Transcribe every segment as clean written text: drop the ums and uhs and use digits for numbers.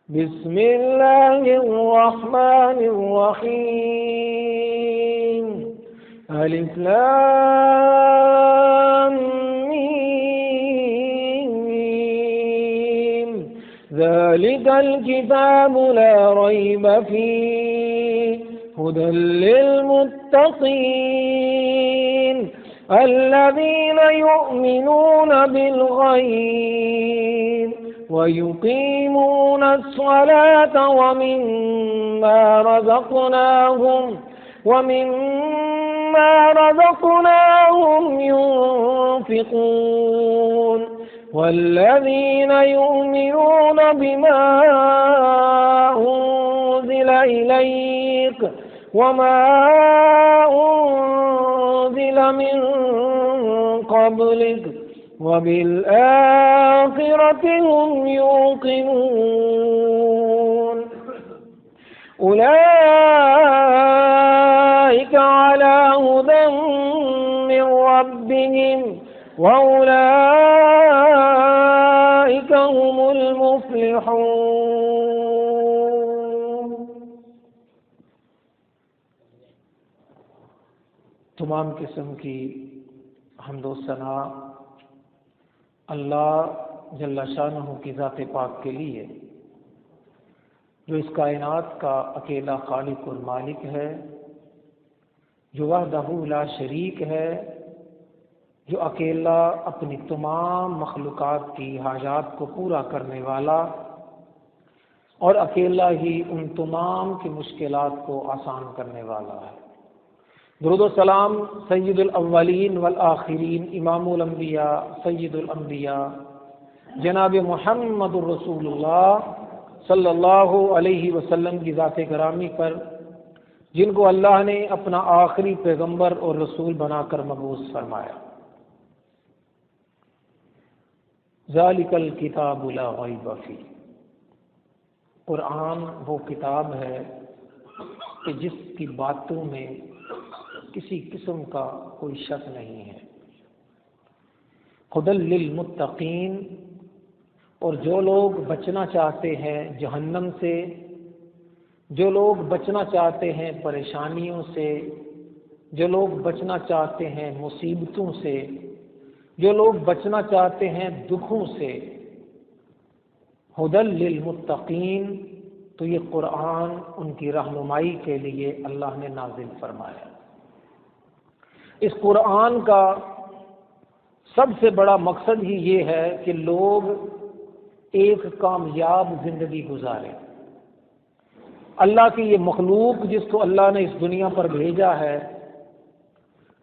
بسم اللہ الرحمن الرحیم الف لام میم ذلك الكتاب لا ريب فيه هدى للمتقين الذين يؤمنون بالغيب ويقيمون الصلاة ومما رزقناهم ينفقون والذين يؤمنون بما أنزل إليك وما أنزل من قبلك وبالآخرة هم يوقنون أولئك على هدى من ربهم وأولئك هم المفلحون۔ تمام قسم کی حمد و ثنا اللہ جل شانہ کی ذات پاک کے لیے، جو اس کائنات کا اکیلا خالق اور مالک ہے، جو وحدہ لا شریک ہے، جو اکیلا اپنی تمام مخلوقات کی حاجات کو پورا کرنے والا اور اکیلا ہی ان تمام کی مشکلات کو آسان کرنے والا ہے۔ درود و سلام سید الاولین والآخرین امام الانبیاء سید الانبیاء جناب محمد الرسول اللہ صلی اللہ علیہ وسلم کی ذات گرامی پر، جن کو اللہ نے اپنا آخری پیغمبر اور رسول بنا کر مبعوث فرمایا۔ ذالک الکتاب لا ریب فیہ، قرآن وہ کتاب ہے کہ جس کی باتوں میں کسی قسم کا کوئی شک نہیں ہے۔ ہدی للمتقین، اور جو لوگ بچنا چاہتے ہیں جہنم سے، جو لوگ بچنا چاہتے ہیں پریشانیوں سے، جو لوگ بچنا چاہتے ہیں مصیبتوں سے، جو لوگ بچنا چاہتے ہیں دکھوں سے، ہدی للمتقین، تو یہ قرآن ان کی رہنمائی کے لیے اللہ نے نازل فرمایا۔ اس قرآن کا سب سے بڑا مقصد ہی یہ ہے کہ لوگ ایک کامیاب زندگی گزاریں۔ اللہ کی یہ مخلوق جس کو اللہ نے اس دنیا پر بھیجا ہے،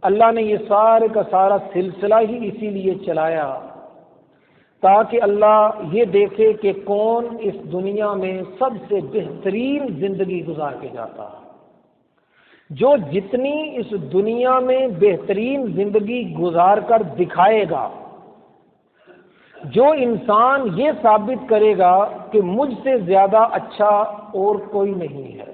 اللہ نے یہ سارے کا سارا سلسلہ ہی اسی لیے چلایا تاکہ اللہ یہ دیکھے کہ کون اس دنیا میں سب سے بہترین زندگی گزار کے جاتا ہے۔ جو جتنی اس دنیا میں بہترین زندگی گزار کر دکھائے گا، جو انسان یہ ثابت کرے گا کہ مجھ سے زیادہ اچھا اور کوئی نہیں ہے،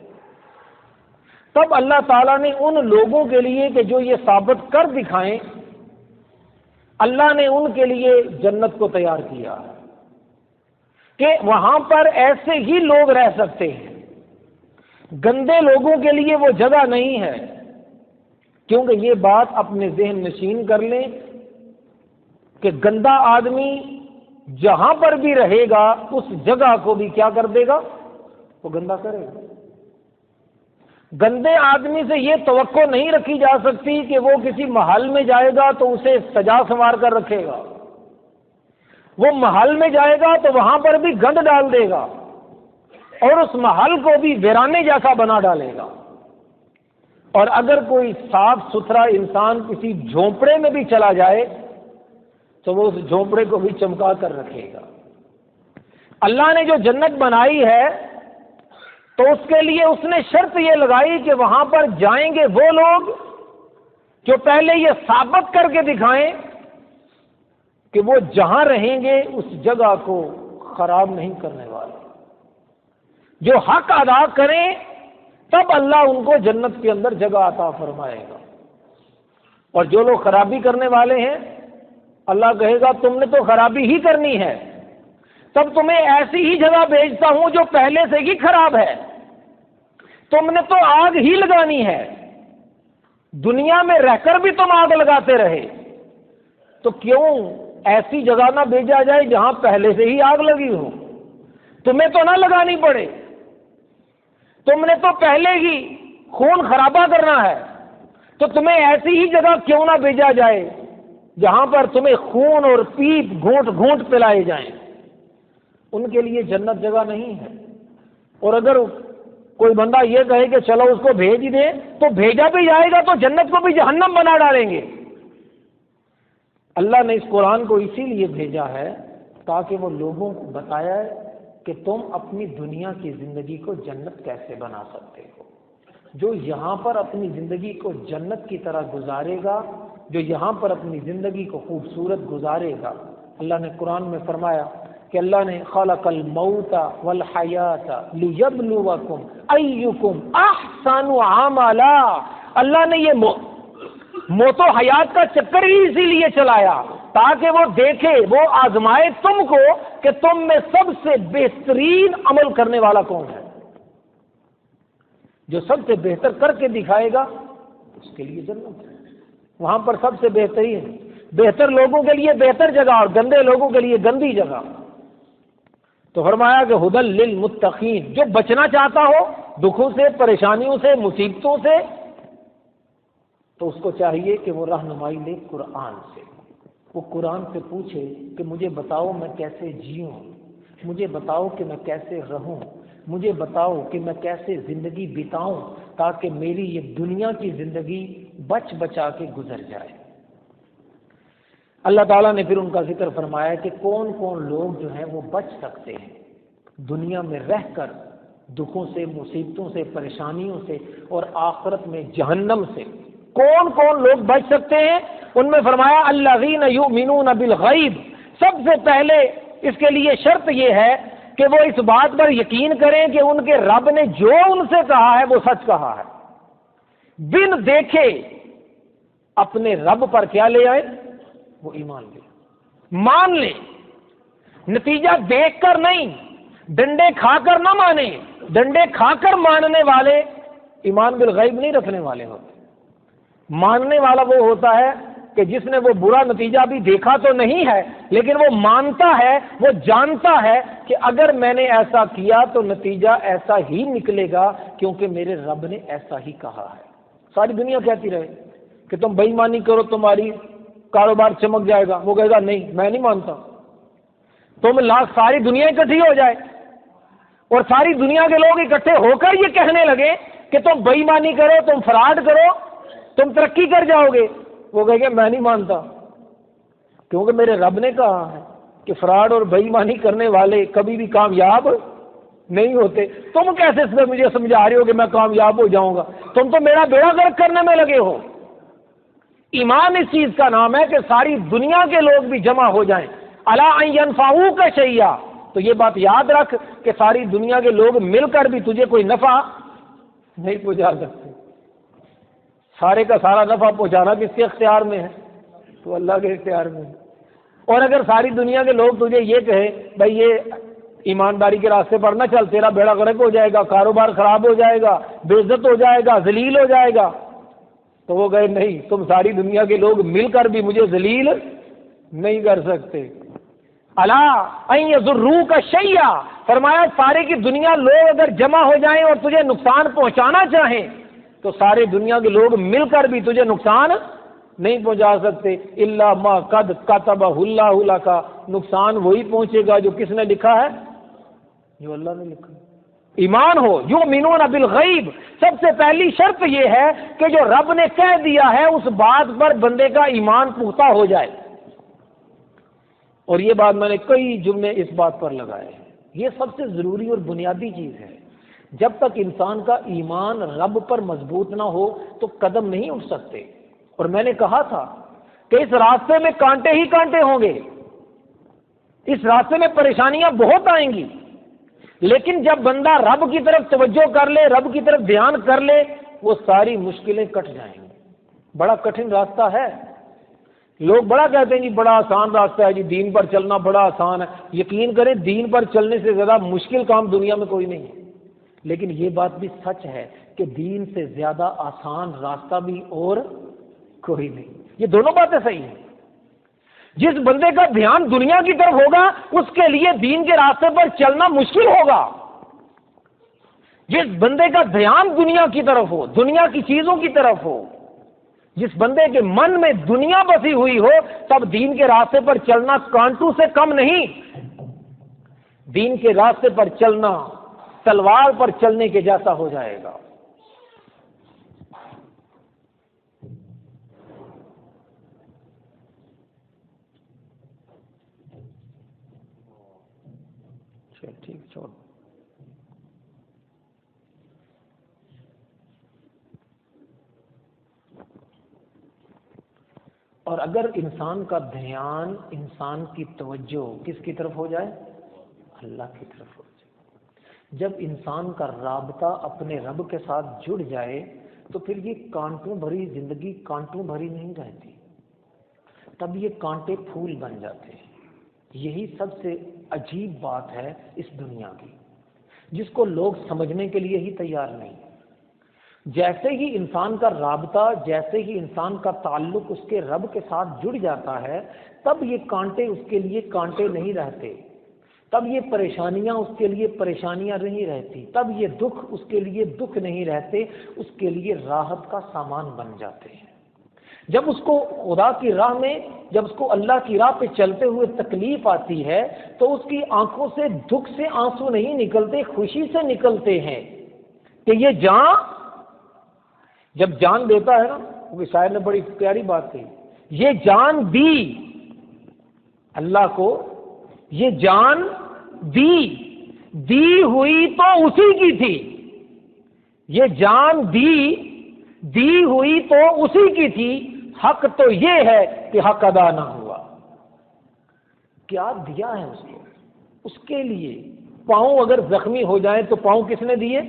تب اللہ تعالیٰ نے ان لوگوں کے لیے کہ جو یہ ثابت کر دکھائیں، اللہ نے ان کے لیے جنت کو تیار کیا کہ وہاں پر ایسے ہی لوگ رہ سکتے ہیں۔ گندے لوگوں کے لیے وہ جگہ نہیں ہے، کیونکہ یہ بات اپنے ذہن نشین کر لیں کہ گندا آدمی جہاں پر بھی رہے گا اس جگہ کو بھی کیا کر دے گا؟ وہ گندا کرے گا۔ گندے آدمی سے یہ توقع نہیں رکھی جا سکتی کہ وہ کسی محل میں جائے گا تو اسے سجا سنوار کر رکھے گا۔ وہ محل میں جائے گا تو وہاں پر بھی گند ڈال دے گا اور اس محل کو بھی ویرانے جیسا بنا ڈالے گا۔ اور اگر کوئی صاف ستھرا انسان کسی جھونپڑے میں بھی چلا جائے تو وہ اس جھونپڑے کو بھی چمکا کر رکھے گا۔ اللہ نے جو جنت بنائی ہے تو اس کے لیے اس نے شرط یہ لگائی کہ وہاں پر جائیں گے وہ لوگ جو پہلے یہ ثابت کر کے دکھائیں کہ وہ جہاں رہیں گے اس جگہ کو خراب نہیں کرنے والے، جو حق ادا کریں تب اللہ ان کو جنت کے اندر جگہ عطا فرمائے گا۔ اور جو لوگ خرابی کرنے والے ہیں، اللہ کہے گا تم نے تو خرابی ہی کرنی ہے، تب تمہیں ایسی ہی جگہ بھیجتا ہوں جو پہلے سے ہی خراب ہے. تم نے تو آگ ہی لگانی ہے، دنیا میں رہ کر بھی تم آگ لگاتے رہے، تو کیوں ایسی جگہ نہ بھیجا جائے جہاں پہلے سے ہی آگ لگی ہو؟ تمہیں تو نہ لگانی پڑے، تم نے تو پہلے ہی خون خرابہ کرنا ہے، تو تمہیں ایسی ہی جگہ کیوں نہ بھیجا جائے جہاں پر تمہیں خون اور پیپ گھونٹ گھونٹ پلائے جائیں. ان کے لیے جنت جگہ نہیں ہے. اور اگر کوئی بندہ یہ کہے کہ چلو اس کو بھیج ہی دیں، تو بھیجا بھی جائے گا تو جنت کو بھی جہنم بنا ڈالیں گے. اللہ نے اس قرآن کو اسی لیے بھیجا ہے تاکہ وہ لوگوں کو بتایا کہ تم اپنی دنیا کی زندگی کو جنت کیسے بنا سکتے ہو. جو یہاں پر اپنی زندگی کو جنت کی طرح گزارے گا، جو یہاں پر اپنی زندگی کو خوبصورت گزارے گا، اللہ نے قرآن میں فرمایا کہ اللہ نے خلق الموت والحیات لیبلوکم ایکم احسن عملا. اللہ نے یہ موت و حیات کا چکر ہی اسی لیے چلایا تاکہ وہ دیکھے، وہ آزمائے تم کو کہ تم میں سب سے بہترین عمل کرنے والا کون ہے. جو سب سے بہتر کر کے دکھائے گا اس کے لیے جنت ہے. وہاں پر سب سے بہترین، بہتر لوگوں کے لیے بہتر جگہ اور گندے لوگوں کے لیے گندی جگہ. تو فرمایا کہ ہدی للمتقین، جو بچنا چاہتا ہو دکھوں سے، پریشانیوں سے، مصیبتوں سے، تو اس کو چاہیے کہ وہ رہنمائی لے قرآن سے. وہ قرآن سے پوچھے کہ مجھے بتاؤ میں کیسے جیوں، مجھے بتاؤ کہ میں کیسے رہوں، مجھے بتاؤ کہ میں کیسے زندگی بتاؤں تاکہ میری یہ دنیا کی زندگی بچ بچا کے گزر جائے. اللہ تعالیٰ نے پھر ان کا ذکر فرمایا کہ کون کون لوگ جو ہیں وہ بچ سکتے ہیں دنیا میں رہ کر دکھوں سے، مصیبتوں سے، پریشانیوں سے اور آخرت میں جہنم سے. کون کون لوگ بچ سکتے ہیں؟ ان میں فرمایا الذین یؤمنون بالغیب. سب سے پہلے اس کے لیے شرط یہ ہے کہ وہ اس بات پر یقین کریں کہ ان کے رب نے جو ان سے کہا ہے وہ سچ کہا ہے. بن دیکھے اپنے رب پر کیا لے آئے؟ وہ ایمان لے، مان لے. نتیجہ دیکھ کر نہیں، ڈنڈے کھا کر نہ مانے. ڈنڈے کھا کر ماننے والے ایمان بالغیب نہیں رکھنے والے ہوتے. ماننے والا وہ ہوتا ہے کہ جس نے وہ برا نتیجہ بھی دیکھا تو نہیں ہے لیکن وہ مانتا ہے، وہ جانتا ہے کہ اگر میں نے ایسا کیا تو نتیجہ ایسا ہی نکلے گا کیونکہ میرے رب نے ایسا ہی کہا ہے. ساری دنیا کہتی رہے کہ تم بے ایمانی کرو تمہاری کاروبار چمک جائے گا، وہ کہے گا نہیں میں نہیں مانتا. تم ساری دنیا اکٹھی ہو جائے اور ساری دنیا کے لوگ اکٹھے ہو کر یہ کہنے لگے کہ تم بے ایمانی کرو، تم فراڈ کرو، تم ترقی کر جاؤ گے، وہ کہے گا میں نہیں مانتا کیونکہ میرے رب نے کہا ہے کہ فراڈ اور بے ایمانی کرنے والے کبھی بھی کامیاب نہیں ہوتے. تم کیسے مجھے سمجھا رہے ہو کہ میں کامیاب ہو جاؤں گا؟ تم تو میرا بیڑا غرق کرنے میں لگے ہو. ایمان اس چیز کا نام ہے کہ ساری دنیا کے لوگ بھی جمع ہو جائیں. الا ان ينفعوک شیئا، تو یہ بات یاد رکھ کہ ساری دنیا کے لوگ مل کر بھی تجھے کوئی نفع نہیں پہنچا سکتے. سارے کا سارا نفع پہنچانا کس کے اختیار میں ہے؟ تو اللہ کے اختیار میں ہے. اور اگر ساری دنیا کے لوگ تجھے یہ کہیں بھائی یہ ایمانداری کے راستے پر نہ چل، تیرا بیڑا غرق ہو جائے گا، کاروبار خراب ہو جائے گا، بے عزت ہو جائے گا، ذلیل ہو جائے گا، تو وہ کہے نہیں تم ساری دنیا کے لوگ مل کر بھی مجھے ذلیل نہیں کر سکتے. الا ان یضروک شیئا، فرمایا سارے کی دنیا لوگ اگر جمع ہو جائیں اور تجھے نقصان پہنچانا چاہیں تو سارے دنیا کے لوگ مل کر بھی تجھے نقصان نہیں پہنچا سکتے. الا ما قد کتبہ اللہ لک، نقصان وہی پہنچے گا جو کس نے لکھا ہے؟ جو اللہ نے لکھا. ایمان ہو یؤمنون بالغیب. سب سے پہلی شرط یہ ہے کہ جو رب نے کہہ دیا ہے اس بات پر بندے کا ایمان پختہ ہو جائے. اور یہ بات میں نے کئی جملے اس بات پر لگائے ہیں. یہ سب سے ضروری اور بنیادی چیز ہے. جب تک انسان کا ایمان رب پر مضبوط نہ ہو تو قدم نہیں اٹھ سکتے. اور میں نے کہا تھا کہ اس راستے میں کانٹے ہی کانٹے ہوں گے، اس راستے میں پریشانیاں بہت آئیں گی، لیکن جب بندہ رب کی طرف توجہ کر لے، رب کی طرف دھیان کر لے، وہ ساری مشکلیں کٹ جائیں گی. بڑا کٹھن راستہ ہے لوگ بڑا کہتے ہیں جی بڑا آسان راستہ ہے جی، دین پر چلنا بڑا آسان ہے. یقین کریں دین پر چلنے سے زیادہ مشکل کام دنیا میں کوئی نہیں ہے. لیکن یہ بات بھی سچ ہے کہ دین سے زیادہ آسان راستہ بھی اور کوئی نہیں. یہ دونوں باتیں صحیح ہیں. جس بندے کا دھیان دنیا کی طرف ہوگا اس کے لیے دین کے راستے پر چلنا مشکل ہوگا. جس بندے کا دھیان دنیا کی طرف ہو، دنیا کی چیزوں کی طرف ہو، جس بندے کے من میں دنیا بسی ہوئی ہو، تب دین کے راستے پر چلنا کانٹوں سے کم نہیں. دین کے راستے پر چلنا تلوار پر چلنے کے جیسا ہو جائے گا. ٹھیک چھوڑ. اور اگر انسان کا دھیان، انسان کی توجہ کس کی طرف ہو جائے؟ اللہ کی طرف ہو جائے. جب انسان کا رابطہ اپنے رب کے ساتھ جڑ جائے تو پھر یہ کانٹوں بھری زندگی کانٹوں بھری نہیں رہتی، تب یہ کانٹے پھول بن جاتے ہیں. یہی سب سے عجیب بات ہے اس دنیا کی، جس کو لوگ سمجھنے کے لیے ہی تیار نہیں. جیسے ہی انسان کا رابطہ، جیسے ہی انسان کا تعلق اس کے رب کے ساتھ جڑ جاتا ہے، تب یہ کانٹے اس کے لیے کانٹے نہیں رہتے، تب یہ پریشانیاں اس کے لیے پریشانیاں نہیں رہتی، تب یہ دکھ اس کے لیے دکھ نہیں رہتے، اس کے لیے راحت کا سامان بن جاتے ہیں. جب اس کو خدا کی راہ میں، جب اس کو اللہ کی راہ پہ چلتے ہوئے تکلیف آتی ہے تو اس کی آنکھوں سے دکھ سے آنسو نہیں نکلتے، خوشی سے نکلتے ہیں کہ یہ جان، جب جان دیتا ہے نا، وہ شاعر نے بڑی پیاری بات کہی، یہ جان دی اللہ کو، یہ جان دی ہوئی تو اسی کی تھی. یہ جان دی ہوئی تو اسی کی تھی، حق تو یہ ہے کہ حق ادا نہ ہوا. کیا دیا ہے اس کو؟ اس کے لیے پاؤں اگر زخمی ہو جائیں تو پاؤں کس نے دیے؟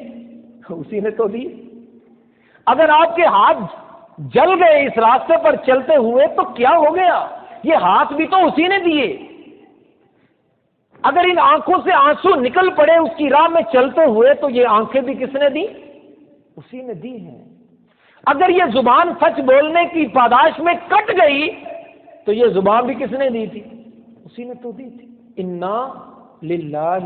اسی نے تو دیے. اگر آپ کے ہاتھ جل گئے اس راستے پر چلتے ہوئے تو کیا ہو گیا؟ یہ ہاتھ بھی تو اسی نے دیے. اگر ان آنکھوں سے آنسو نکل پڑے اس کی راہ میں چلتے ہوئے تو یہ آنکھیں بھی کس نے دی؟ اسی نے دی ہیں. اگر یہ زبان سچ بولنے کی پاداش میں کٹ گئی تو یہ زبان بھی کس نے دی تھی؟ اسی نے تو دی تھی. انا للہ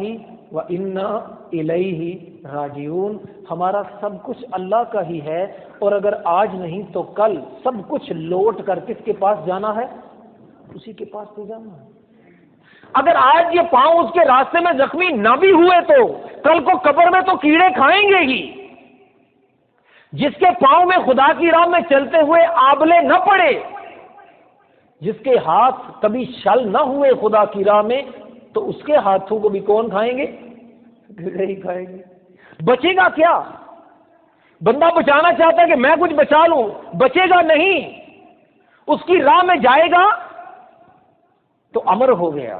و انا الیہ راجعون. ہمارا سب کچھ اللہ کا ہی ہے، اور اگر آج نہیں تو کل سب کچھ لوٹ کر کس کے پاس جانا ہے؟ اسی کے پاس تو جانا ہے. اگر آج یہ پاؤں اس کے راستے میں زخمی نہ بھی ہوئے تو کل کو قبر میں تو کیڑے کھائیں گے ہی. جس کے پاؤں میں خدا کی راہ میں چلتے ہوئے آبلے نہ پڑے، جس کے ہاتھ کبھی شل نہ ہوئے خدا کی راہ میں، تو اس کے ہاتھوں کو بھی کون کھائیں گے؟ کیڑے ہی کھائیں گے. بچے گا کیا؟ بندہ بچانا چاہتا ہے کہ میں کچھ بچا لوں، بچے گا نہیں. اس کی راہ میں جائے گا تو امر ہو گیا،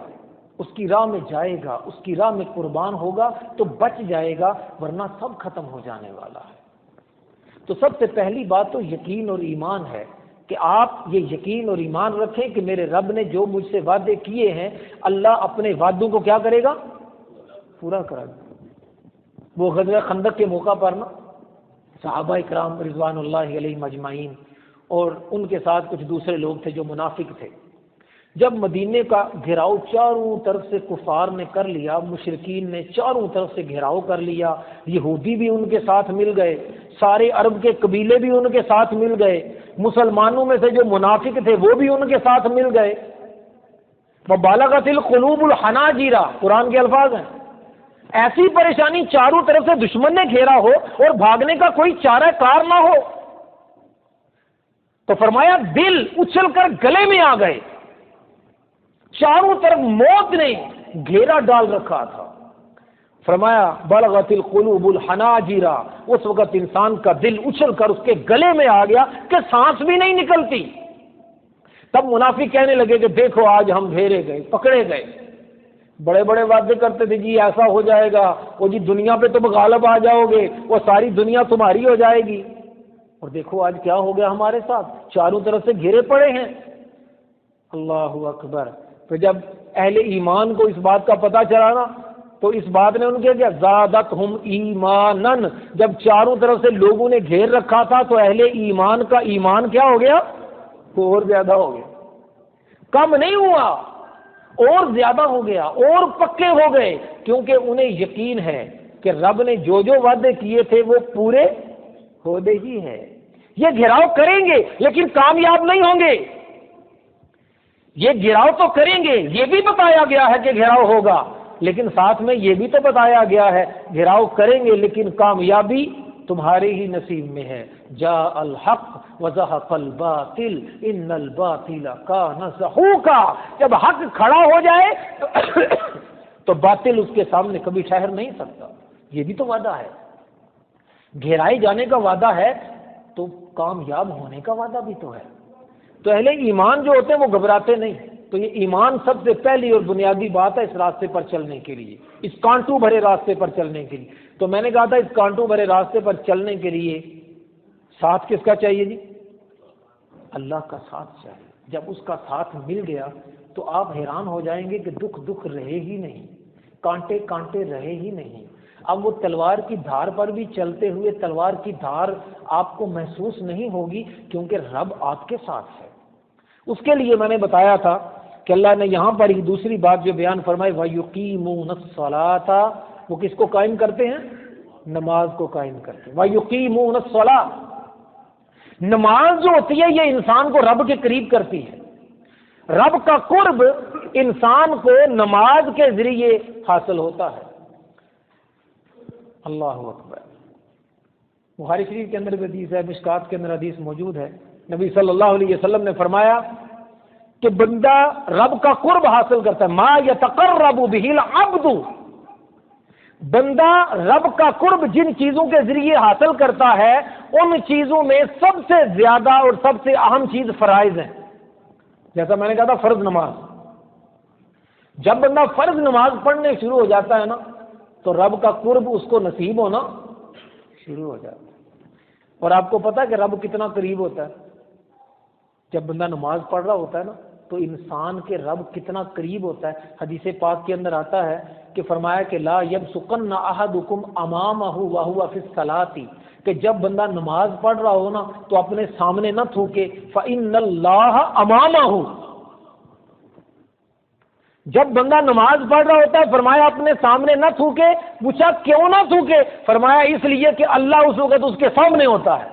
اس کی راہ میں جائے گا، اس کی راہ میں قربان ہوگا تو بچ جائے گا، ورنہ سب ختم ہو جانے والا ہے. تو سب سے پہلی بات تو یقین اور ایمان ہے کہ آپ یہ یقین اور ایمان رکھیں کہ میرے رب نے جو مجھ سے وعدے کیے ہیں، اللہ اپنے وعدوں کو کیا کرے گا؟ پورا کرے گا. وہ غزوہ خندق کے موقع پر نا صحابہ اکرام رضوان اللہ علیہم اجمعین اور ان کے ساتھ کچھ دوسرے لوگ تھے جو منافق تھے، جب مدینے کا گھیراؤ چاروں طرف سے کفار نے کر لیا، مشرکین نے چاروں طرف سے گھیراؤ کر لیا، یہودی بھی ان کے ساتھ مل گئے، سارے عرب کے قبیلے بھی ان کے ساتھ مل گئے، مسلمانوں میں سے جو منافق تھے وہ بھی ان کے ساتھ مل گئے. وَبَلَغَتِ الْقُلُوبُ الْحَنَاجِرَ قرآن کے الفاظ ہیں. ایسی پریشانی چاروں طرف سے دشمن نے گھیرا ہو اور بھاگنے کا کوئی چارہ کار نہ ہو تو فرمایا دل اچھل کر گلے میں آ گئے. چاروں طرف موت نے گھیرا ڈال رکھا تھا. فرمایا بلغت القلوب الحناجر، اس وقت انسان کا دل اچھل کر اس کے گلے میں آ گیا کہ سانس بھی نہیں نکلتی. تب منافق کہنے لگے کہ دیکھو آج ہم گھیرے گئے، پکڑے گئے. بڑے بڑے وعدے کرتے تھے جی ایسا ہو جائے گا، وہ جی دنیا پہ تم غالب آ جاؤ گے، وہ ساری دنیا تمہاری ہو جائے گی. اور دیکھو آج کیا ہو گیا ہمارے ساتھ، چاروں طرف سے گھیرے پڑے ہیں. اللہ اکبر. تو جب اہل ایمان کو اس بات کا پتہ چلا نا تو اس بات نے ان کے کیا زادتہم ایمانن، جب چاروں طرف سے لوگوں نے گھیر رکھا تھا تو اہل ایمان کا ایمان کیا ہو گیا؟ اور زیادہ ہو گیا. کم نہیں ہوا، اور زیادہ ہو گیا، اور پکے ہو گئے، کیونکہ انہیں یقین ہے کہ رب نے جو جو وعدے کیے تھے وہ پورے ہونے ہی ہے. یہ گھیراؤ کریں گے لیکن کامیاب نہیں ہوں گے. یہ گھیراؤ تو کریں گے، یہ بھی بتایا گیا ہے کہ گھیراؤ ہوگا، لیکن ساتھ میں یہ بھی تو بتایا گیا ہے گھیراؤ کریں گے لیکن کامیابی تمہارے ہی نصیب میں ہے. جاء الحق وزهق الباطل ان الباطل کان زہوقا. جب حق کھڑا ہو جائے تو باطل اس کے سامنے کبھی ٹھہر نہیں سکتا. یہ بھی تو وعدہ ہے. گھیرائے جانے کا وعدہ ہے تو کامیاب ہونے کا وعدہ بھی تو ہے. تو اہل ایمان جو ہوتے ہیں وہ گھبراتے نہیں. تو یہ ایمان سب سے پہلی اور بنیادی بات ہے اس راستے پر چلنے کے لیے، اس کانٹوں بھرے راستے پر چلنے کے لیے. تو میں نے کہا تھا اس کانٹوں بھرے راستے پر چلنے کے لیے ساتھ کس کا چاہیے جی؟ اللہ کا ساتھ چاہیے. جب اس کا ساتھ مل گیا تو آپ حیران ہو جائیں گے کہ دکھ رہے ہی نہیں، کانٹے کانٹے رہے ہی نہیں. اب وہ تلوار کی دھار پر بھی چلتے ہوئے تلوار کی دھار آپ کو محسوس نہیں ہوگی کیونکہ رب آپ کے ساتھ ہے. اس کے لیے میں نے بتایا تھا کہ اللہ نے یہاں پر ہی دوسری بات جو بیان فرمائی وَيُقِيمُونَ الصَّلَاةَ، وہ کس کو قائم کرتے ہیں؟ نماز کو قائم کرتے ہیں. وَيُقِيمُونَ الصَّلَاةَ، نماز جو ہوتی ہے یہ انسان کو رب کے قریب کرتی ہے. رب کا قرب انسان کو نماز کے ذریعے حاصل ہوتا ہے. اللہ اکبر. بخاری شریف کے اندر بھی حدیث ہے، مشکات کے اندر حدیث موجود ہے. نبی صلی اللہ علیہ وسلم نے فرمایا کہ بندہ رب کا قرب حاصل کرتا ہے. ما یتقرب بہ العبد، بندہ رب کا قرب جن چیزوں کے ذریعے حاصل کرتا ہے ان چیزوں میں سب سے زیادہ اور سب سے اہم چیز فرائض ہیں. جیسا میں نے کہا تھا فرض نماز. جب بندہ فرض نماز پڑھنے شروع ہو جاتا ہے نا تو رب کا قرب اس کو نصیب ہونا شروع ہو جاتا ہے. اور آپ کو پتا ہے کہ رب کتنا قریب ہوتا ہے؟ جب بندہ نماز پڑھ رہا ہوتا ہے نا تو انسان کے رب کتنا قریب ہوتا ہے. حدیث پاک کے اندر آتا ہے کہ فرمایا کہ لا یبصقن احدکم امامہ وہو فی الصلاۃ، کہ جب بندہ نماز پڑھ رہا ہو نا تو اپنے سامنے نہ تھوکے. فإن اللہ امامہ، جب بندہ نماز پڑھ رہا ہوتا ہے فرمایا اپنے سامنے نہ تھوکے. پوچھا کیوں نہ تھوکے؟ فرمایا اس لیے کہ اللہ اس وقت اس کے سامنے ہوتا ہے.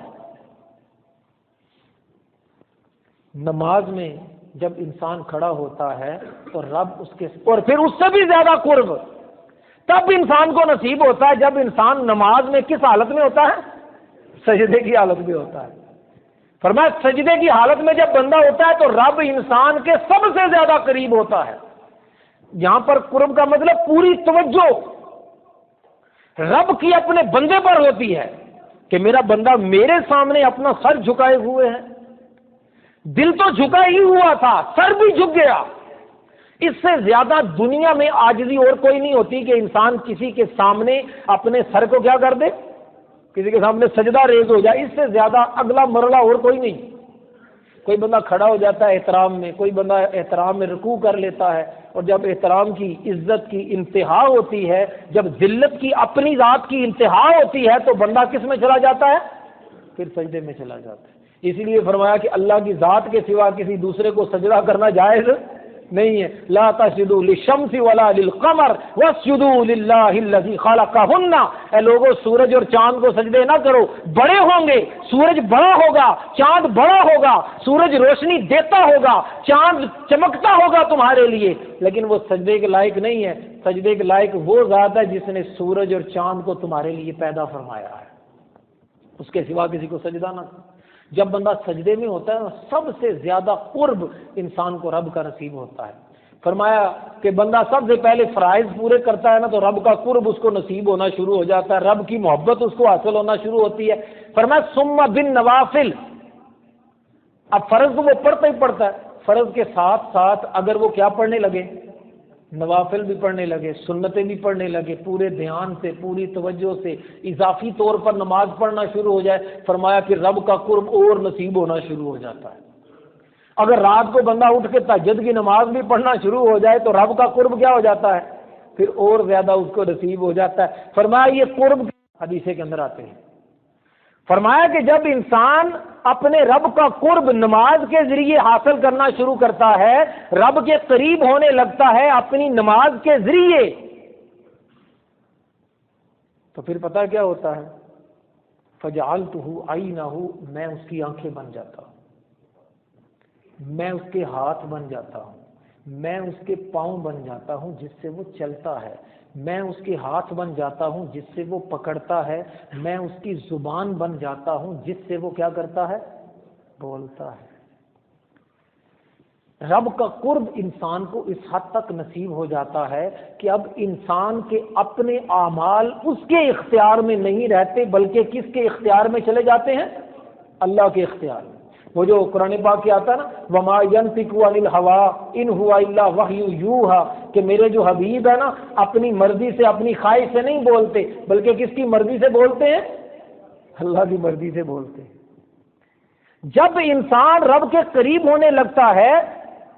نماز میں جب انسان کھڑا ہوتا ہے تو رب اس کے، اور پھر اس سے بھی زیادہ قرب تب انسان کو نصیب ہوتا ہے جب انسان نماز میں کس حالت میں ہوتا ہے؟ سجدے کی حالت میں ہوتا ہے. فرمایا سجدے کی حالت میں جب بندہ ہوتا ہے تو رب انسان کے سب سے زیادہ قریب ہوتا ہے. یہاں پر قرب کا مطلب پوری توجہ رب کی اپنے بندے پر ہوتی ہے کہ میرا بندہ میرے سامنے اپنا سر جھکائے ہوئے ہے. دل تو جھکا ہی ہوا تھا، سر بھی جھک گیا. اس سے زیادہ دنیا میں عاجزی اور کوئی نہیں ہوتی کہ انسان کسی کے سامنے اپنے سر کو کیا کر دے، کسی کے سامنے سجدہ ریز ہو جائے. اس سے زیادہ اگلا مرحلہ اور کوئی نہیں. کوئی بندہ کھڑا ہو جاتا ہے احترام میں، کوئی بندہ احترام میں رکوع کر لیتا ہے، اور جب احترام کی عزت کی انتہا ہوتی ہے، جب ذلت کی اپنی ذات کی انتہا ہوتی ہے تو بندہ کس میں چلا جاتا ہے؟ پھر سجدے میں چلا جاتا ہے. اسی لیے فرمایا کہ اللہ کی ذات کے سوا کسی دوسرے کو سجدہ کرنا جائز نہیں ہے. لا تسجدوا للشمس ولا للقمر واسجدوا للہ الذی خلقہن. اے لوگوں سورج اور چاند کو سجدے نہ کرو، بڑے ہوں گے، سورج بڑا ہوگا، چاند بڑا ہوگا، سورج روشنی دیتا ہوگا، چاند چمکتا ہوگا تمہارے لیے، لیکن وہ سجدے کے لائق نہیں ہے. سجدے کے لائق وہ ذات ہے جس نے سورج اور چاند کو تمہارے لیے پیدا فرمایا ہے. اس کے سوا کسی کو سجدہ نہ کرو. جب بندہ سجدے میں ہوتا ہے سب سے زیادہ قرب انسان کو رب کا نصیب ہوتا ہے. فرمایا کہ بندہ سب سے پہلے فرائض پورے کرتا ہے نا تو رب کا قرب اس کو نصیب ہونا شروع ہو جاتا ہے، رب کی محبت اس کو حاصل ہونا شروع ہوتی ہے. فرمایا ثم بالنوافل، اب فرض تو وہ پڑھتا ہی پڑھتا ہے، فرض کے ساتھ ساتھ اگر وہ کیا پڑھنے لگے، نوافل بھی پڑھنے لگے، سنتیں بھی پڑھنے لگے، پورے دھیان سے پوری توجہ سے اضافی طور پر نماز پڑھنا شروع ہو جائے، فرمایا کہ رب کا قرب اور نصیب ہونا شروع ہو جاتا ہے. اگر رات کو بندہ اٹھ کے تہجد کی نماز بھی پڑھنا شروع ہو جائے تو رب کا قرب کیا ہو جاتا ہے؟ پھر اور زیادہ اس کو نصیب ہو جاتا ہے۔ فرمایا یہ قرب حدیث کے اندر آتے ہیں، فرمایا کہ جب انسان اپنے رب کا قرب نماز کے ذریعے حاصل کرنا شروع کرتا ہے، رب کے قریب ہونے لگتا ہے اپنی نماز کے ذریعے، تو پھر پتہ کیا ہوتا ہے؟ فَجَعَلْتُهُ عَيْنَهُ، میں اس کی آنکھیں بن جاتا ہوں، میں اس کے ہاتھ بن جاتا ہوں، میں اس کے پاؤں بن جاتا ہوں جس سے وہ چلتا ہے، میں اس کے ہاتھ بن جاتا ہوں جس سے وہ پکڑتا ہے، میں اس کی زبان بن جاتا ہوں جس سے وہ کیا کرتا ہے؟ بولتا ہے۔ رب کا قرب انسان کو اس حد تک نصیب ہو جاتا ہے کہ اب انسان کے اپنے اعمال اس کے اختیار میں نہیں رہتے، بلکہ کس کے اختیار میں چلے جاتے ہیں؟ اللہ کے اختیار میں۔ وہ جو قرآن پاک کی آتا ہے نا وما ينطق عن الهوى ان هو الا وحی یوحى، کہ میرے جو حبیب ہے نا اپنی مرضی سے اپنی خواہش سے نہیں بولتے، بلکہ کس کی مرضی سے بولتے ہیں؟ اللہ کی مرضی سے بولتے ہیں۔ جب انسان رب کے قریب ہونے لگتا ہے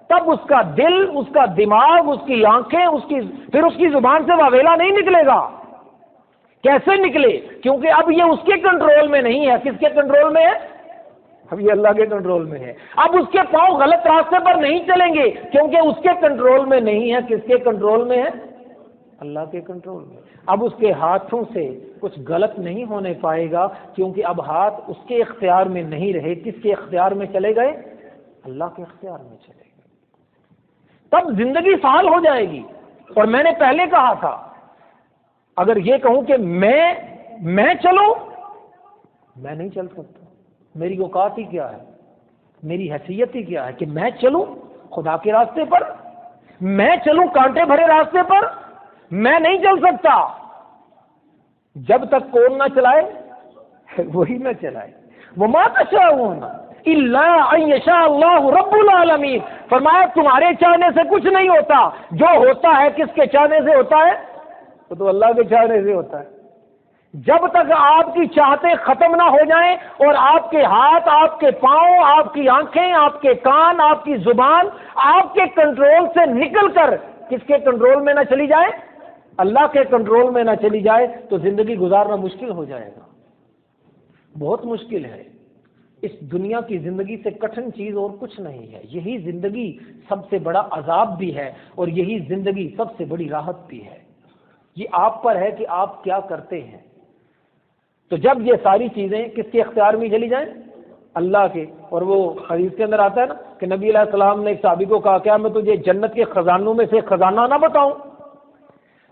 تب اس کا دل، اس کا دماغ، اس کی آنکھیں، پھر اس کی زبان سے واویلا نہیں نکلے گا۔ کیسے نکلے؟ کیونکہ اب یہ اس کے کنٹرول میں نہیں ہے۔ کس کے کنٹرول میں ہے؟ اب یہ اللہ کے کنٹرول میں ہے۔ اب اس کے پاؤں غلط راستے پر نہیں چلیں گے کیونکہ اس کے کنٹرول میں نہیں ہے۔ کس کے کنٹرول میں ہے؟ اللہ کے کنٹرول میں۔ اب اس کے ہاتھوں سے کچھ غلط نہیں ہونے پائے گا کیونکہ اب ہاتھ اس کے اختیار میں نہیں رہے۔ کس کے اختیار میں چلے گئے؟ اللہ کے اختیار میں چلے گئے۔ تب زندگی سہل ہو جائے گی۔ اور میں نے پہلے کہا تھا اگر یہ کہوں کہ میں چلوں، میں نہیں چل سکتا۔ میری اوقات ہی کیا ہے، میری حیثیت ہی کیا ہے کہ میں چلوں خدا کے راستے پر؟ میں چلوں کانٹے بھرے راستے پر؟ میں نہیں چل سکتا۔ جب تک کون نہ چلائے وہی نہ چلائے۔ وما تشاءون الا ان یشاء اللہ رب العالمین، فرمایا تمہارے چاہنے سے کچھ نہیں ہوتا، جو ہوتا ہے کس کے چاہنے سے ہوتا ہے؟ وہ تو اللہ کے چاہنے سے ہوتا ہے۔ جب تک آپ کی چاہتے ختم نہ ہو جائیں اور آپ کے ہاتھ، آپ کے پاؤں، آپ کی آنکھیں، آپ کے کان، آپ کی زبان آپ کے کنٹرول سے نکل کر کس کے کنٹرول میں نہ چلی جائے؟ اللہ کے کنٹرول میں نہ چلی جائے تو زندگی گزارنا مشکل ہو جائے گا، بہت مشکل ہے۔ اس دنیا کی زندگی سے کٹھن چیز اور کچھ نہیں ہے۔ یہی زندگی سب سے بڑا عذاب بھی ہے اور یہی زندگی سب سے بڑی راحت بھی ہے۔ یہ آپ پر ہے کہ آپ کیا کرتے ہیں۔ تو جب یہ ساری چیزیں کس کے اختیار میں چلی جائیں؟ اللہ کے۔ اور وہ حدیث کے اندر آتا ہے نا کہ نبی علیہ السلام نے ایک صحابی کو کہا کیا میں تجھے جنت کے خزانوں میں سے خزانہ نہ بتاؤں؟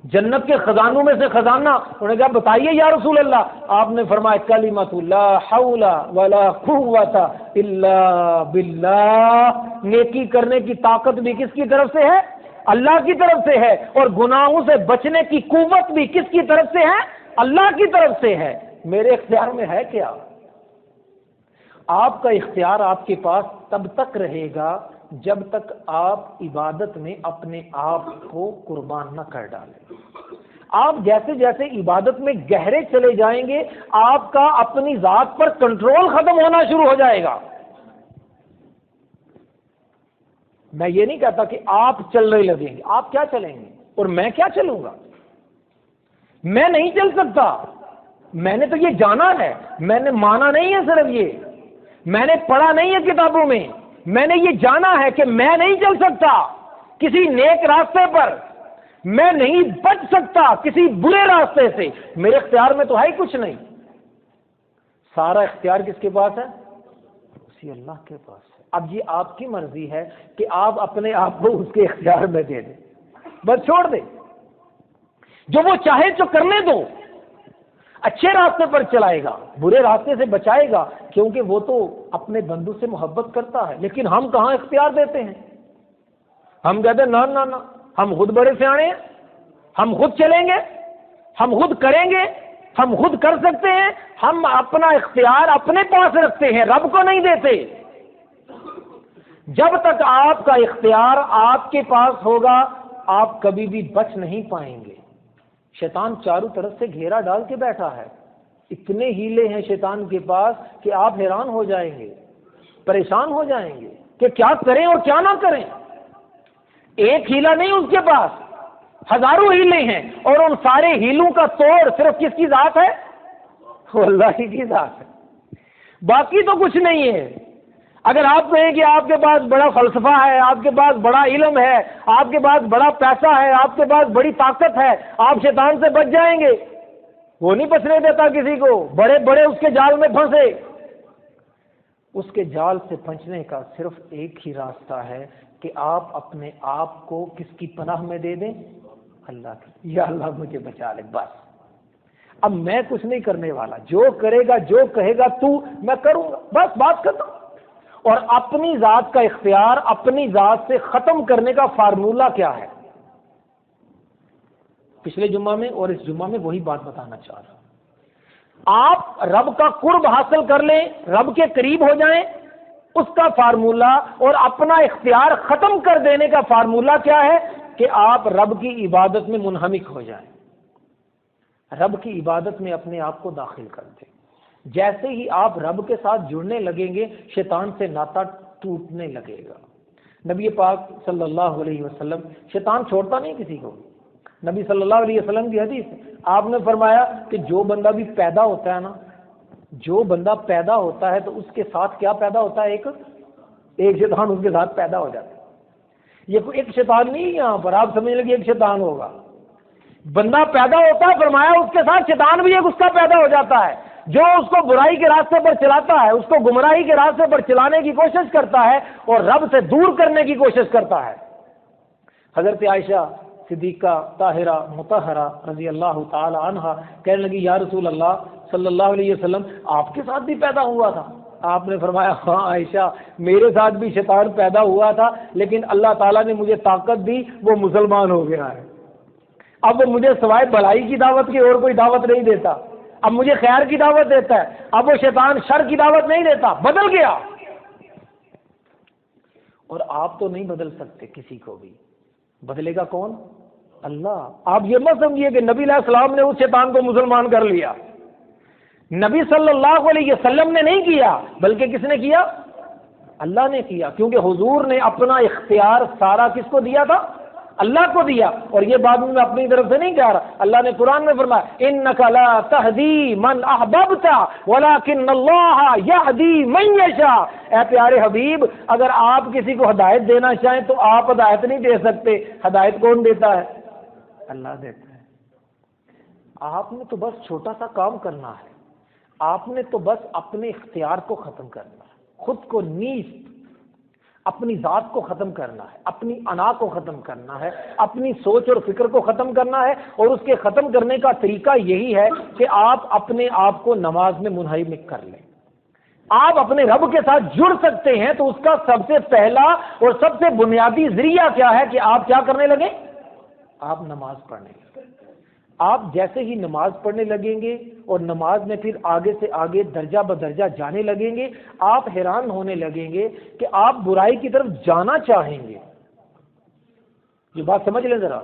جنت کے خزانوں میں سے خزانہ؟ انہوں نے کہا بتائیے یا رسول اللہ۔ آپ نے فرمایا کلمۃ لا حول ولا قوت الا باللہ، نیکی کرنے کی طاقت بھی کس کی طرف سے ہے؟ اللہ کی طرف سے ہے، اور گناہوں سے بچنے کی قوت بھی کس کی طرف سے ہے؟ اللہ کی طرف سے ہے۔ میرے اختیار میں ہے کیا؟ آپ کا اختیار آپ کے پاس تب تک رہے گا جب تک آپ عبادت میں اپنے آپ کو قربان نہ کر ڈالیں۔ آپ جیسے جیسے عبادت میں گہرے چلے جائیں گے آپ کا اپنی ذات پر کنٹرول ختم ہونا شروع ہو جائے گا۔ میں یہ نہیں کہتا کہ آپ چلنے لگیں گے، آپ کیا چلیں گے اور میں کیا چلوں گا؟ میں نہیں چل سکتا۔ میں نے تو یہ جانا ہے، میں نے مانا نہیں ہے صرف یہ، میں نے پڑھا نہیں ہے کتابوں میں نے یہ جانا ہے کہ میں نہیں چل سکتا کسی نیک راستے پر، میں نہیں بچ سکتا کسی برے راستے سے۔ میرے اختیار میں تو ہے ہی کچھ نہیں۔ سارا اختیار کس کے پاس ہے؟ اسی اللہ کے پاس ہے۔ اب یہ آپ کی مرضی ہے کہ آپ اپنے آپ کو اس کے اختیار میں دے دیں، بس چھوڑ دیں، جو وہ چاہے تو کرنے دو۔ اچھے راستے پر چلائے گا، برے راستے سے بچائے گا، کیونکہ وہ تو اپنے بندوں سے محبت کرتا ہے۔ لیکن ہم کہاں اختیار دیتے ہیں؟ ہم کہتے ہیں نہ نہ نہ، ہم خود بڑے سیانے ہیں، ہم خود چلیں گے، ہم خود کریں گے، ہم خود کر سکتے ہیں۔ ہم اپنا اختیار اپنے پاس رکھتے ہیں، رب کو نہیں دیتے۔ جب تک آپ کا اختیار آپ کے پاس ہوگا آپ کبھی بھی بچ نہیں پائیں گے۔ شیطان چاروں طرف سے گھیرا ڈال کے بیٹھا ہے، اتنے ہیلے ہیں شیطان کے پاس کہ آپ حیران ہو جائیں گے، پریشان ہو جائیں گے کہ کیا کریں اور کیا نہ کریں. ایک ہیلا نہیں اس کے پاس، ہزاروں ہیلے ہیں، اور ان سارے ہیلوں کا توڑ صرف کس کی ذات ہے؟ وہ اللہ ہی کی ذات ہے، باقی تو کچھ نہیں ہے. اگر آپ کہیں کہ آپ کے پاس بڑا فلسفہ ہے، آپ کے پاس بڑا علم ہے، آپ کے پاس بڑا پیسہ ہے، آپ کے پاس بڑی طاقت ہے، آپ شیطان سے بچ جائیں گے. وہ نہیں بچنے دیتا کسی کو، بڑے بڑے اس کے جال میں پھنسے. اس کے جال سے پھنسنے کا صرف ایک ہی راستہ ہے کہ آپ اپنے آپ کو کس کی پناہ میں دے دیں؟ اللہ کی. یا اللہ مجھے بچا لے، بس اب میں کچھ نہیں کرنے والا، جو کرے گا جو کہے گا تو میں کروں گا، بس بات ختم. اور اپنی ذات کا اختیار اپنی ذات سے ختم کرنے کا فارمولہ کیا ہے؟ پچھلے جمعہ میں اور اس جمعہ میں وہی بات بتانا چاہ رہا ہوں. آپ رب کا قرب حاصل کر لیں، رب کے قریب ہو جائیں، اس کا فارمولہ اور اپنا اختیار ختم کر دینے کا فارمولہ کیا ہے؟ کہ آپ رب کی عبادت میں منہمک ہو جائیں، رب کی عبادت میں اپنے آپ کو داخل کر دیں. جیسے ہی آپ رب کے ساتھ جڑنے لگیں گے، شیطان سے ناتا ٹوٹنے لگے گا. نبی پاک صلی اللہ علیہ وسلم، شیطان چھوڑتا نہیں کسی کو. نبی صلی اللہ علیہ وسلم کی حدیث، آپ نے فرمایا کہ جو بندہ بھی پیدا ہوتا ہے نا، جو بندہ پیدا ہوتا ہے تو اس کے ساتھ کیا پیدا ہوتا ہے؟ ایک شیطان اس کے ساتھ پیدا ہو جاتا ہے. یہ کوئی ایک شیطان نہیں، یہاں پر آپ سمجھ لیں کہ ایک شیطان ہوگا. بندہ پیدا ہوتا ہے، فرمایا اس کے ساتھ شیطان بھی ایک اس کا پیدا ہو جاتا ہے، جو اس کو برائی کے راستے پر چلاتا ہے، اس کو گمراہی کے راستے پر چلانے کی کوشش کرتا ہے اور رب سے دور کرنے کی کوشش کرتا ہے. حضرت عائشہ صدیقہ طاہرہ مطہرہ رضی اللہ تعالی عنہا کہنے لگی یا رسول اللہ صلی اللہ علیہ وسلم، آپ کے ساتھ بھی پیدا ہوا تھا؟ آپ نے فرمایا ہاں عائشہ، میرے ساتھ بھی شیطان پیدا ہوا تھا، لیکن اللہ تعالیٰ نے مجھے طاقت دی، وہ مسلمان ہو گیا ہے. اب وہ مجھے سوائے بھلائی کی دعوت کی اور کوئی دعوت نہیں دیتا، اب مجھے خیر کی دعوت دیتا ہے. اب وہ شیطان شر کی دعوت نہیں دیتا، بدل گیا. اور آپ تو نہیں بدل سکتے کسی کو بھی، بدلے گا کون؟ اللہ. آپ یہ مت سمجھیے کہ نبی علیہ السلام نے اس شیطان کو مسلمان کر لیا. نبی صلی اللہ علیہ وسلم نے نہیں کیا، بلکہ کس نے کیا؟ اللہ نے کیا، کیونکہ حضور نے اپنا اختیار سارا کس کو دیا تھا؟ اللہ کو دیا. اور یہ بات میں اپنی طرف سے نہیں کہہ رہا، اللہ نے قرآن میں فرمایا انک لا تہدی من احببت ولکن اللہ یہدی من یشاء. اے پیارے حبیب، اگر آپ کسی کو ہدایت دینا چاہیں تو آپ ہدایت نہیں دے سکتے. ہدایت کون دیتا ہے؟ اللہ دیتا ہے. آپ نے تو بس چھوٹا سا کام کرنا ہے، آپ نے تو بس اپنے اختیار کو ختم کرنا ہے، خود کو نیست، اپنی ذات کو ختم کرنا ہے، اپنی انا کو ختم کرنا ہے، اپنی سوچ اور فکر کو ختم کرنا ہے. اور اس کے ختم کرنے کا طریقہ یہی ہے کہ آپ اپنے آپ کو نماز میں منہمک کر لیں. آپ اپنے رب کے ساتھ جڑ سکتے ہیں تو اس کا سب سے پہلا اور سب سے بنیادی ذریعہ کیا ہے کہ آپ کیا کرنے لگیں؟ آپ نماز پڑھنے لگیں. آپ جیسے ہی نماز پڑھنے لگیں گے اور نماز میں پھر آگے سے آگے درجہ بدرجہ جانے لگیں گے، آپ حیران ہونے لگیں گے کہ آپ برائی کی طرف جانا چاہیں گے. یہ بات سمجھ لیں ذرا.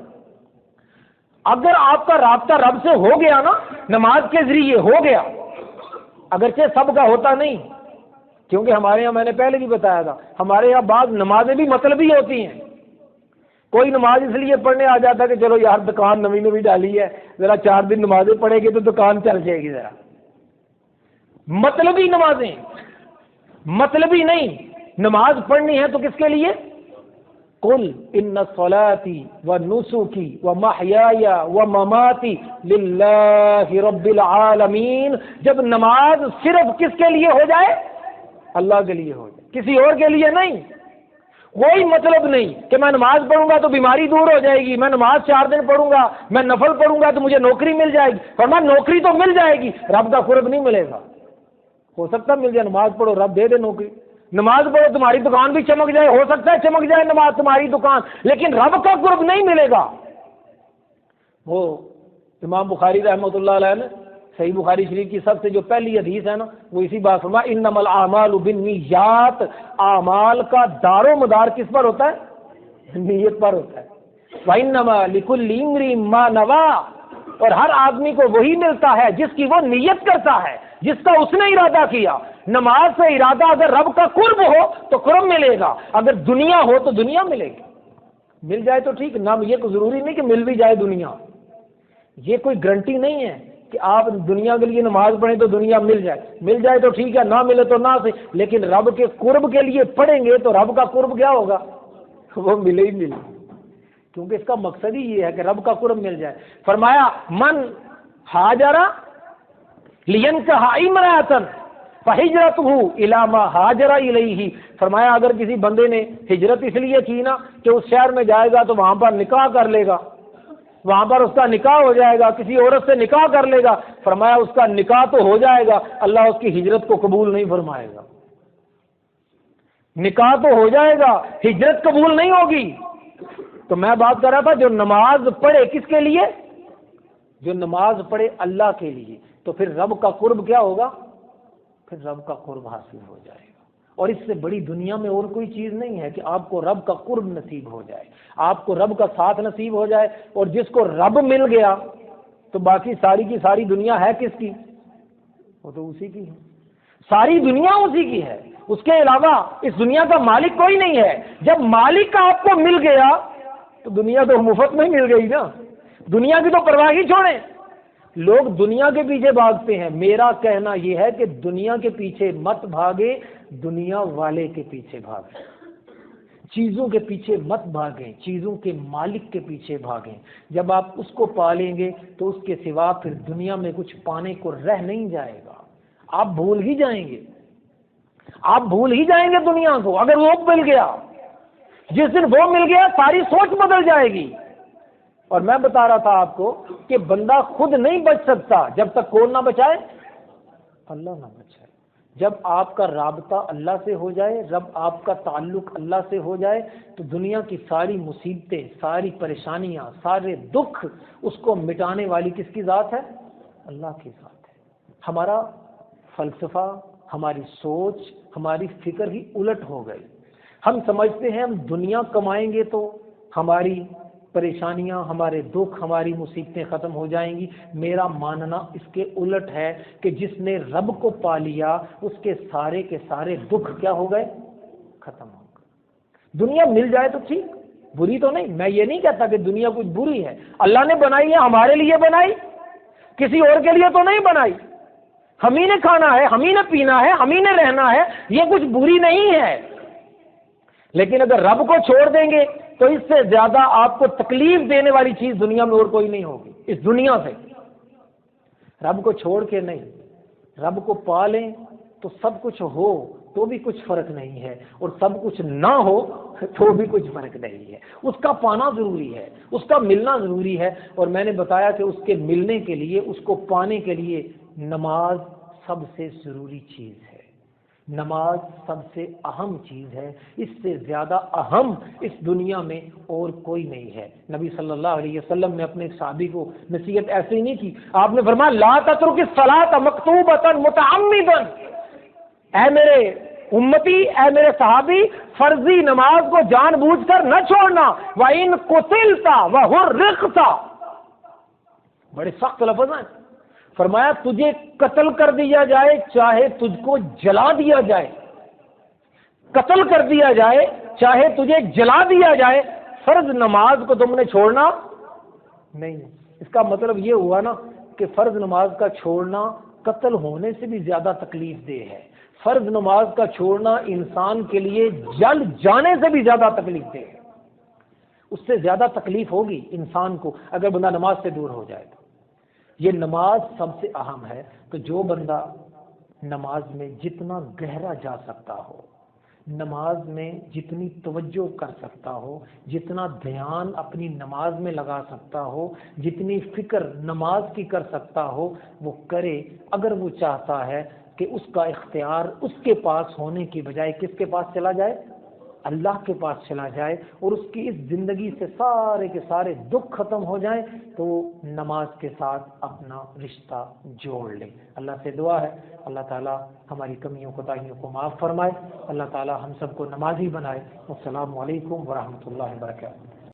اگر آپ کا رابطہ رب سے ہو گیا نا، نماز کے ذریعے ہو گیا، اگرچہ سب کا ہوتا نہیں، کیونکہ ہمارے یہاں میں نے پہلے بھی بتایا تھا، ہمارے یہاں بعض نمازیں بھی مطلبی ہوتی ہیں. کوئی نماز اس لیے پڑھنے آ جاتا ہے کہ چلو یار دکان نوی نوی ڈالی ہے، ذرا 4 دن نمازیں پڑھے گی تو دکان چل جائے گی. ذرا مطلبی نمازیں، مطلبی نہیں. نماز پڑھنی ہے تو کس کے لیے؟ قل ان صلاتی و نسکی و محیای و مماتی للہ رب العالمین. جب نماز صرف کس کے لیے ہو جائے؟ اللہ کے لیے ہو جائے، کسی اور کے لیے نہیں. کوئی مطلب نہیں کہ میں نماز پڑھوں گا تو بیماری دور ہو جائے گی، میں نماز 4 دن پڑھوں گا، میں نفل پڑھوں گا تو مجھے نوکری مل جائے گی. فرمایا نوکری تو مل جائے گی، رب کا قرب نہیں ملے گا. ہو سکتا مل جائے، نماز پڑھو رب دے دے نوکری. نماز پڑھو تمہاری دکان بھی چمک جائے، ہو سکتا ہے چمک جائے نماز تمہاری دکان، لیکن رب کا قرب نہیں ملے گا. وہ امام بخاری رحمۃ اللہ علیہ نے صحیح بخاری شریف کی سب سے جو پہلی حدیث ہے نا، وہ اسی بات فرمایا انما الاعمال بالنیات. اعمال کا دار و مدار کس پر ہوتا ہے؟ نیت پر ہوتا ہے. وانما لکل امرئ ما نوی. اور ہر آدمی کو وہی ملتا ہے جس کی وہ نیت کرتا ہے، جس کا اس نے ارادہ کیا۔ نماز سے ارادہ اگر رب کا قرب ہو تو قرب ملے گا، اگر دنیا ہو تو دنیا ملے گی۔ مل جائے تو ٹھیک، نہ یہ کوئی ضروری نہیں کہ مل بھی جائے دنیا، یہ کوئی گارنٹی نہیں ہے کہ آپ دنیا کے لیے نماز پڑھیں تو دنیا مل جائے۔ مل جائے تو ٹھیک ہے، نہ ملے تو نہ صحیح، لیکن رب کے قرب کے لیے پڑھیں گے تو رب کا قرب کیا ہوگا؟ وہ ملے ہی ملے، کیونکہ اس کا مقصد ہی یہ ہے کہ رب کا قرب مل جائے۔ فرمایا من ہاجر لینکح امرأۃ فہجرتہ الی ما ہاجر الیہ، فرمایا اگر کسی بندے نے ہجرت اس لیے کی نا کہ اس شہر میں جائے گا تو وہاں پر نکاح کر لے گا، وہاں پر اس کا نکاح ہو جائے گا، کسی عورت سے نکاح کر لے گا، فرمایا اس کا نکاح تو ہو جائے گا، اللہ اس کی ہجرت کو قبول نہیں فرمائے گا۔ نکاح تو ہو جائے گا، ہجرت قبول نہیں ہوگی۔ تو میں بات کر رہا تھا جو نماز پڑھے کس کے لیے؟ جو نماز پڑھے اللہ کے لیے، تو پھر رب کا قرب کیا ہوگا؟ پھر رب کا قرب حاصل ہو جائے گا۔ اور اس سے بڑی دنیا میں اور کوئی چیز نہیں ہے کہ آپ کو رب کا قرب نصیب ہو جائے، آپ کو رب کا ساتھ نصیب ہو جائے، اور جس کو رب مل گیا تو باقی ساری کی ساری دنیا ہے کس کی؟ وہ تو اسی کی ہے، ساری دنیا اسی کی ہے، اس کے علاوہ اس دنیا کا مالک کوئی نہیں ہے۔ جب مالک کا آپ کو مل گیا تو دنیا تو مفت میں مل گئی نا، دنیا کی تو پرواہ ہی چھوڑیں۔ لوگ دنیا کے پیچھے بھاگتے ہیں، میرا کہنا یہ ہے کہ دنیا کے پیچھے مت بھاگے، دنیا والے کے پیچھے بھاگیں، چیزوں کے پیچھے مت بھاگیں، چیزوں کے مالک کے پیچھے بھاگیں۔ جب آپ اس کو پالیں گے تو اس کے سوا پھر دنیا میں کچھ پانے کو رہ نہیں جائے گا، آپ بھول ہی جائیں گے، آپ بھول ہی جائیں گے دنیا کو۔ اگر وہ مل گیا، جس دن وہ مل گیا ساری سوچ بدل جائے گی۔ اور میں بتا رہا تھا آپ کو کہ بندہ خود نہیں بچ سکتا جب تک کون نہ بچائے؟ اللہ نہ بچائے۔ جب آپ کا رابطہ اللہ سے ہو جائے، جب آپ کا تعلق اللہ سے ہو جائے، تو دنیا کی ساری مصیبتیں، ساری پریشانیاں، سارے دکھ اس کو مٹانے والی کس کی ذات ہے؟ اللہ کی ذات ہے۔ ہمارا فلسفہ، ہماری سوچ، ہماری فکر ہی الٹ ہو گئی۔ ہم سمجھتے ہیں ہم دنیا کمائیں گے تو ہماری پریشانیاں، ہمارے دکھ، ہماری مصیبتیں ختم ہو جائیں گی۔ میرا ماننا اس کے الٹ ہے کہ جس نے رب کو پا لیا اس کے سارے دکھ کیا ہو گئے؟ ختم ہو گئے۔ دنیا مل جائے تو ٹھیک، بری تو نہیں، میں یہ نہیں کہتا کہ دنیا کچھ بری ہے، اللہ نے بنائی ہے، ہمارے لیے بنائی، کسی اور کے لیے تو نہیں بنائی۔ ہم ہی نے کھانا ہے، ہم ہی نے پینا ہے، ہم ہی نے رہنا ہے، یہ کچھ بری نہیں ہے۔ لیکن اگر رب کو چھوڑ دیں گے تو اس سے زیادہ آپ کو تکلیف دینے والی چیز دنیا میں اور کوئی نہیں ہوگی اس دنیا سے۔ رب کو چھوڑ کے نہیں، رب کو پا لیں تو سب کچھ ہو تو بھی کچھ فرق نہیں ہے، اور سب کچھ نہ ہو تو بھی کچھ فرق نہیں ہے۔ اس کا پانا ضروری ہے، اس کا ملنا ضروری ہے۔ اور میں نے بتایا کہ اس کے ملنے کے لیے، اس کو پانے کے لیے نماز سب سے ضروری چیز ہے، نماز سب سے اہم چیز ہے، اس سے زیادہ اہم اس دنیا میں اور کوئی نہیں ہے۔ نبی صلی اللہ علیہ وسلم نے اپنے صحابی کو نصیحت ایسے نہیں کی، آپ نے فرمایا لا تترک الصلاۃ مکتوبۃ متعمدا، اے میرے امتی، اے میرے صحابی، فرضی نماز کو جان بوجھ کر نہ چھوڑنا، وَإِن قُتِلْتَ وَحُرِّقْتَ، بڑے سخت لفظ ہیں۔ فرمایا تجھے قتل کر دیا جائے چاہے تجھ کو جلا دیا جائے، قتل کر دیا جائے چاہے تجھے جلا دیا جائے، فرض نماز کو تم نے چھوڑنا نہیں۔ اس کا مطلب یہ ہوا نا کہ فرض نماز کا چھوڑنا قتل ہونے سے بھی زیادہ تکلیف دہ ہے، فرض نماز کا چھوڑنا انسان کے لیے جل جانے سے بھی زیادہ تکلیف دہ ہے۔ اس سے زیادہ تکلیف ہوگی انسان کو اگر بندہ نماز سے دور ہو جائے تو۔ یہ نماز سب سے اہم ہے، تو جو بندہ نماز میں جتنا گہرا جا سکتا ہو، نماز میں جتنی توجہ کر سکتا ہو، جتنا دھیان اپنی نماز میں لگا سکتا ہو، جتنی فکر نماز کی کر سکتا ہو وہ کرے۔ اگر وہ چاہتا ہے کہ اس کا اختیار اس کے پاس ہونے کی بجائے کس کے پاس چلا جائے؟ اللہ کے پاس چلا جائے، اور اس کی اس زندگی سے سارے کے سارے دکھ ختم ہو جائیں، تو نماز کے ساتھ اپنا رشتہ جوڑ لے۔ اللہ سے دعا ہے اللہ تعالیٰ ہماری کمیوں کوتاہیوں کو معاف فرمائے، اللہ تعالیٰ ہم سب کو نمازی بنائے۔ السلام علیکم ورحمۃ اللہ وبرکاتہ۔